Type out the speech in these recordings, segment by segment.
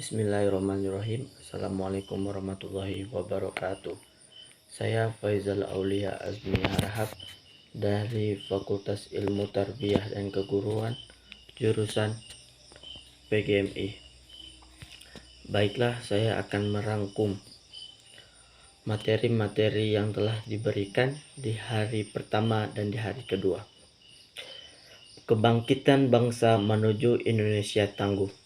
Bismillahirrahmanirrahim. Assalamualaikum warahmatullahi wabarakatuh. Saya Faizal Aulia Azmi Harahap dari Fakultas Ilmu Tarbiyah dan Keguruan, jurusan PGMI. Baiklah, saya akan merangkum materi-materi yang telah diberikan di hari pertama dan di hari kedua. Kebangkitan bangsa menuju Indonesia tangguh.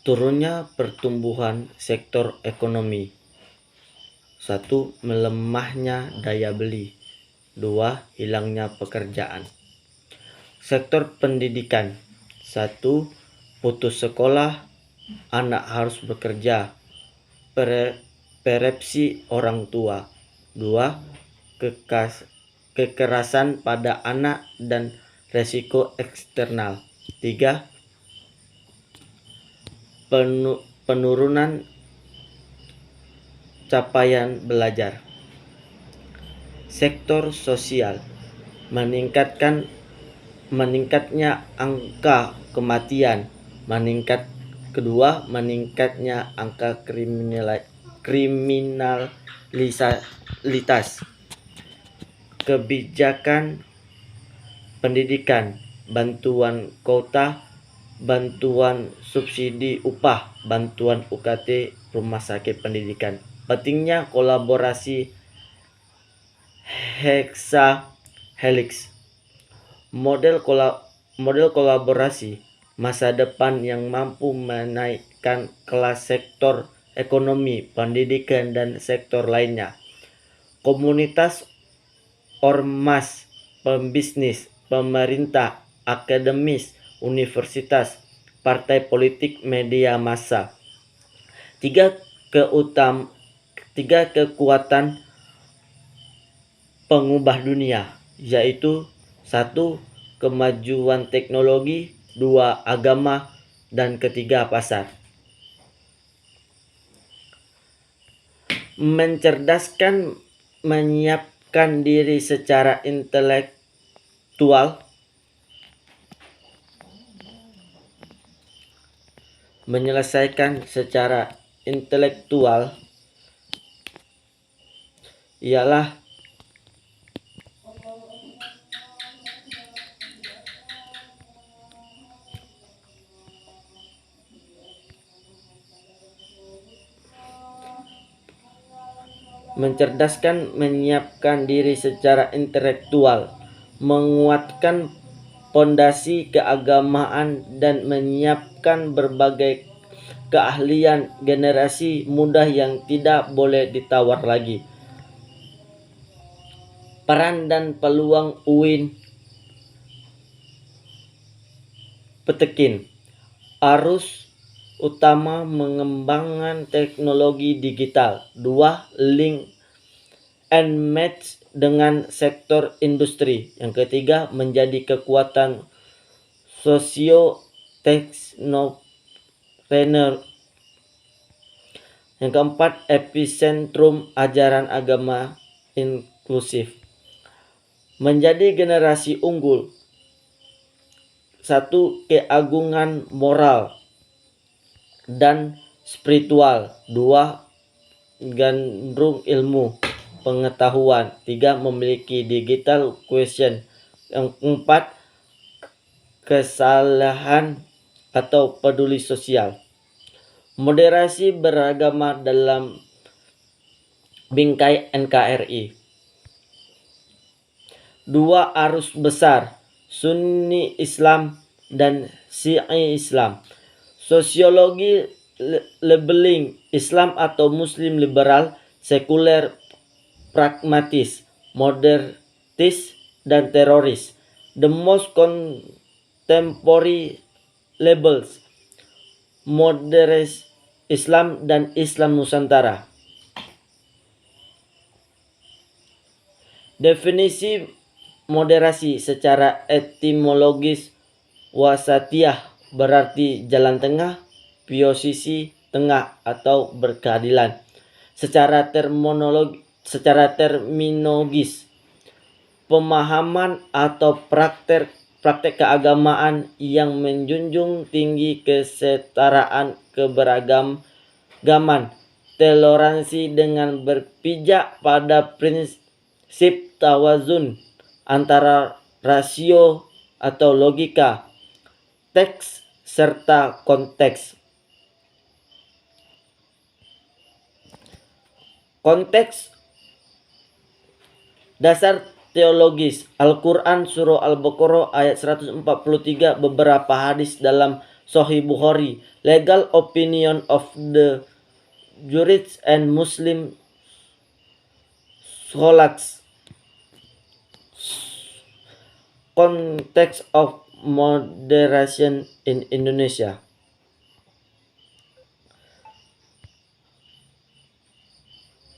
Turunnya pertumbuhan sektor ekonomi. 1. Melemahnya daya beli. 2. Hilangnya pekerjaan. Sektor pendidikan. 1. Putus sekolah, anak harus bekerja. Perepsi orang tua. 2. Kekerasan pada anak dan resiko eksternal. 3. Penurunan capaian belajar. Sektor sosial. Meningkatnya angka kematian. Meningkatnya angka kriminalitas. Kebijakan pendidikan, bantuan kuota, bantuan subsidi upah, bantuan UKT rumah sakit pendidikan. Pentingnya kolaborasi helix. Model kolaborasi masa depan yang mampu menaikkan kelas sektor ekonomi, pendidikan, dan sektor lainnya. Komunitas, ormas, pembisnis, pemerintah, akademis, universitas, partai politik, media massa. Tiga kekuatan pengubah dunia, yaitu 1. Kemajuan teknologi, 2. Agama, dan 3. Pasar. Mencerdaskan, menyiapkan diri secara intelektual, menyelesaikan secara intelektual ialah mencerdaskan, menyiapkan diri secara intelektual, menguatkan pondasi keagamaan, dan menyiapkan berbagai keahlian generasi muda yang tidak boleh ditawar lagi. Peran dan peluang UIN Petekin. Arus utama mengembangkan teknologi digital. 2. Link and match dengan sektor industri. Yang ketiga, menjadi kekuatan sosio-teknopreneur. Yang keempat, epicentrum ajaran agama inklusif. Menjadi generasi unggul. 1. Keagungan moral dan spiritual. 2. Gandrung ilmu pengetahuan. 3. Memiliki digital quotient. Yang 4. Kesalahan atau peduli sosial. Moderasi beragama dalam bingkai NKRI. 2. Arus besar Sunni Islam dan Syi'i Islam. Sosiologi labeling Islam atau Muslim liberal, sekuler, pragmatis, modernis, dan teroris. The most contemporary labels moderate Islam dan Islam Nusantara. Definisi moderasi secara etimologis, wasatiyah berarti jalan tengah, posisi tengah atau berkeadilan. Secara terminologis, pemahaman atau praktek keagamaan yang menjunjung tinggi kesetaraan, keberagaman, toleransi dengan berpijak pada prinsip tawazun antara rasio atau logika, teks serta konteks. Konteks dasar teologis Al-Quran Surah Al-Baqarah ayat 143, beberapa hadis dalam Sahih Bukhari, legal opinion of the jurists and Muslim scholars, context of moderation in Indonesia.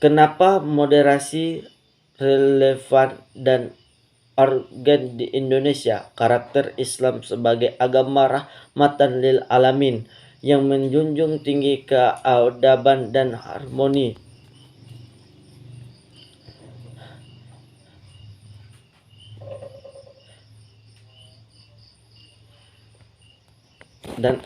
Kenapa moderasi relevan dan urgen di Indonesia? Karakter Islam sebagai agama rahmatan lil alamin yang menjunjung tinggi keadaban dan harmoni. Dan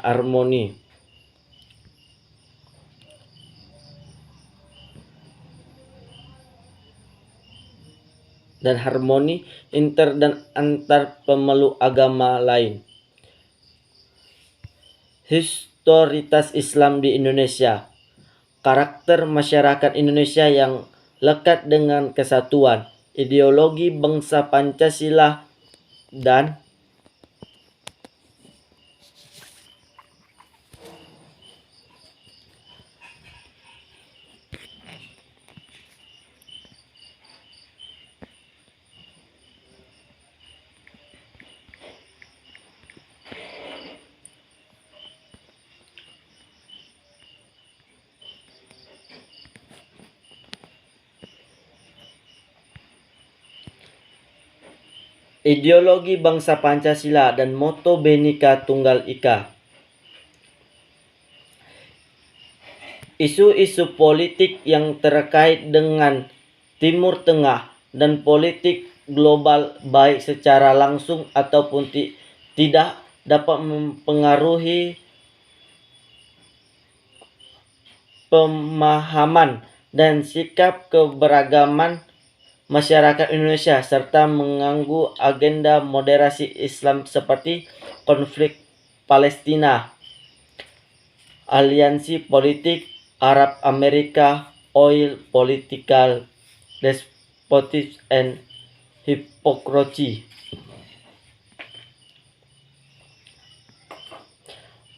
harmoni inter dan antar pemeluk agama lain. Historitas Islam di Indonesia. Karakter masyarakat Indonesia yang lekat dengan kesatuan, ideologi bangsa Pancasila dan ideologi bangsa Pancasila dan moto Bhinneka Tunggal Ika. Isu-isu politik yang terkait dengan Timur Tengah dan politik global baik secara langsung ataupun tidak dapat mempengaruhi pemahaman dan sikap keberagaman masyarakat Indonesia serta mengganggu agenda moderasi Islam seperti konflik Palestina, aliansi politik Arab-Amerika, oil, political despotism, and hypocrisy.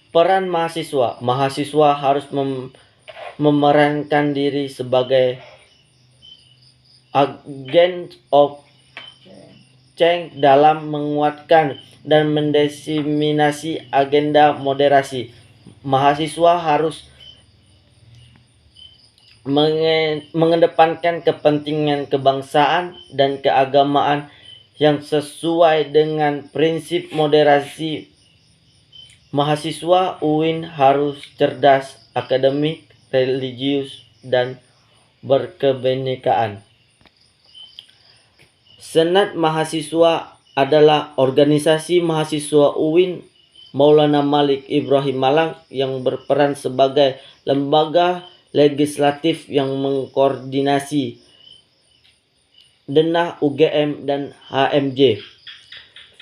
Peran mahasiswa. Mahasiswa harus memerankan diri sebagai agent of change dalam menguatkan dan mendiseminasi agenda moderasi. Mahasiswa harus mengedepankan kepentingan kebangsaan dan keagamaan yang sesuai dengan prinsip moderasi. Mahasiswa UIN harus cerdas, akademik, religius, dan berkebinekaan. Senat Mahasiswa adalah organisasi mahasiswa UIN Maulana Malik Ibrahim Malang yang berperan sebagai lembaga legislatif yang mengkoordinasi denah UGM dan HMJ.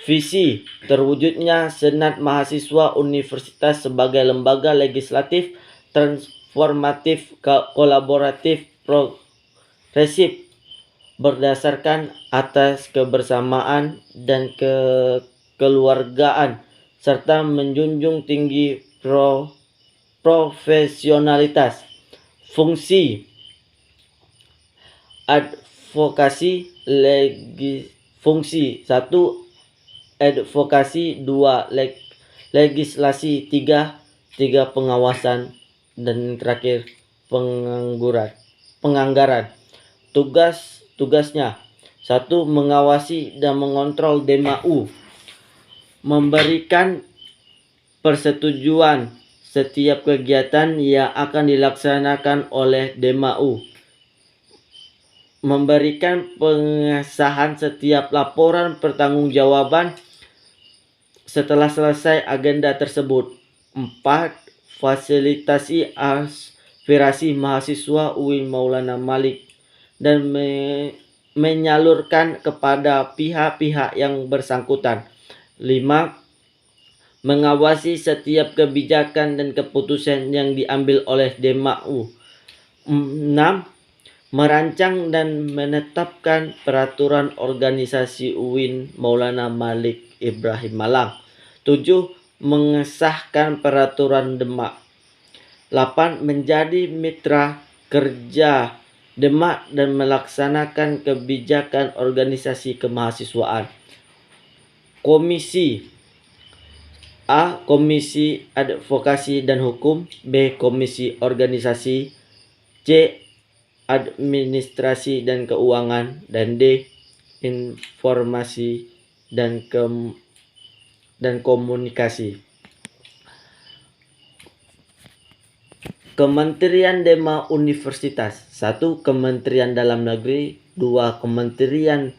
Visi terwujudnya Senat Mahasiswa Universitas sebagai lembaga legislatif transformatif, kolaboratif, progresif, berdasarkan atas kebersamaan dan kekeluargaan serta menjunjung tinggi profesionalitas. Fungsi advokasi fungsi 1. Advokasi 2. Legislasi 3. Pengawasan dan terakhir penganggaran. Tugasnya 1. Mengawasi dan mengontrol DMAU, memberikan persetujuan setiap kegiatan yang akan dilaksanakan oleh DMAU, memberikan pengesahan setiap laporan pertanggungjawaban setelah selesai agenda tersebut. 4. Fasilitasi aspirasi mahasiswa UIN Maulana Malik dan menyalurkan kepada pihak-pihak yang bersangkutan. 5. Mengawasi setiap kebijakan dan keputusan yang diambil oleh DMAU. 6. Merancang dan menetapkan peraturan organisasi UIN Maulana Malik Ibrahim Malang. 7. Mengesahkan peraturan Demak. 8. Menjadi mitra kerja Demak dan melaksanakan kebijakan organisasi kemahasiswaan. Komisi A. Komisi Advokasi dan Hukum. B. Komisi Organisasi. C. Administrasi dan Keuangan. Dan D. Informasi dan Komunikasi. Kementerian Dema Universitas. 1. Kementerian Dalam Negeri. 2. Kementerian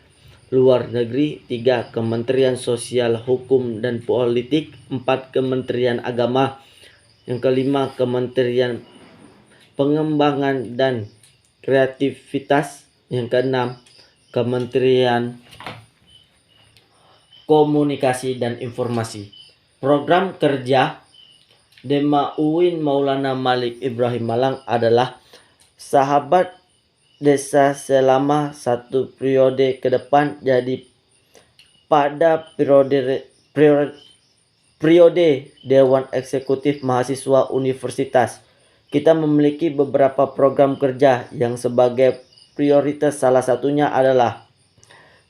Luar Negeri. 3. Kementerian Sosial, Hukum dan Politik. 4. Kementerian Agama. Yang kelima, Kementerian Pengembangan dan Kreativitas. Yang keenam, Kementerian Komunikasi dan Informasi. Program kerja Dema UIN Maulana Malik Ibrahim Malang adalah sahabat desa selama 1 periode ke depan. Jadi pada periode Dewan Eksekutif Mahasiswa Universitas, kita memiliki beberapa program kerja yang sebagai prioritas salah satunya adalah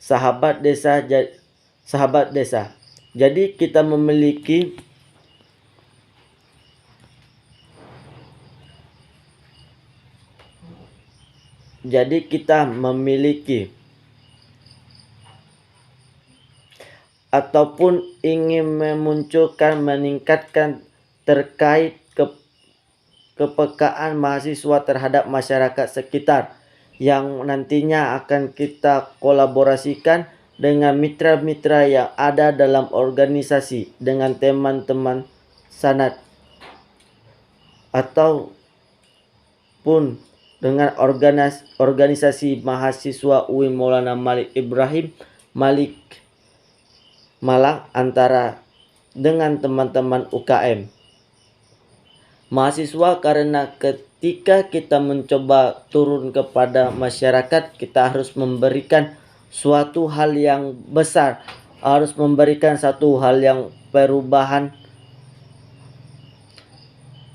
sahabat desa. Jadi kita memiliki ataupun ingin meningkatkan terkait kepekaan mahasiswa terhadap masyarakat sekitar yang nantinya akan kita kolaborasikan dengan mitra-mitra yang ada dalam organisasi, dengan teman-teman sanad ataupun dengan organisasi mahasiswa UIN Maulana Malik Ibrahim Malik Malang antara dengan teman-teman UKM mahasiswa, karena ketika kita mencoba turun kepada masyarakat, kita harus memberikan suatu hal yang besar, harus memberikan satu hal yang perubahan.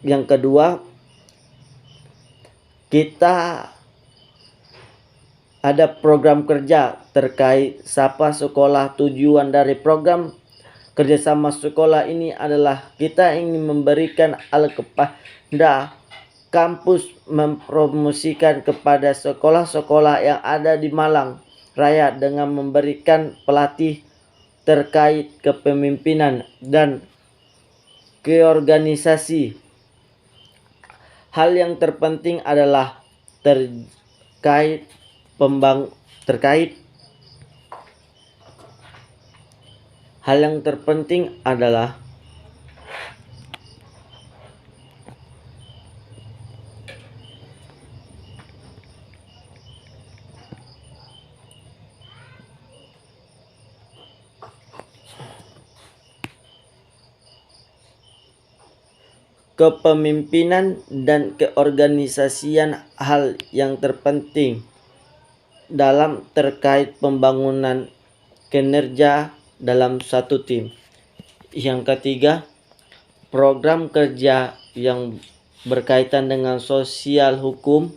Yang kedua, kita ada program kerja terkait Sapa Sekolah. Tujuan dari program kerjasama sekolah ini adalah kita ingin memberikan kepada kampus, mempromosikan kepada sekolah-sekolah yang ada di Malang Raya dengan memberikan pelatih terkait kepemimpinan dan keorganisasi. Hal yang terpenting adalah terkait hal yang terpenting adalah kepemimpinan dan keorganisasian. Hal yang terpenting dalam terkait pembangunan kinerja dalam satu tim. Yang ketiga, program kerja yang berkaitan dengan sosial, hukum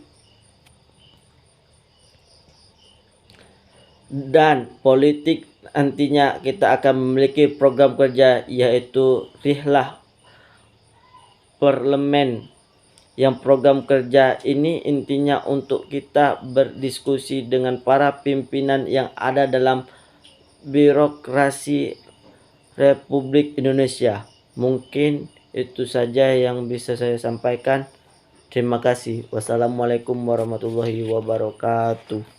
dan politik. Nantinya kita akan memiliki program kerja yaitu Rihlah Parlemen. Yang program kerja ini intinya untuk kita berdiskusi dengan para pimpinan yang ada dalam birokrasi Republik Indonesia. Mungkin itu saja yang bisa saya sampaikan. Terima kasih. Wassalamualaikum warahmatullahi wabarakatuh.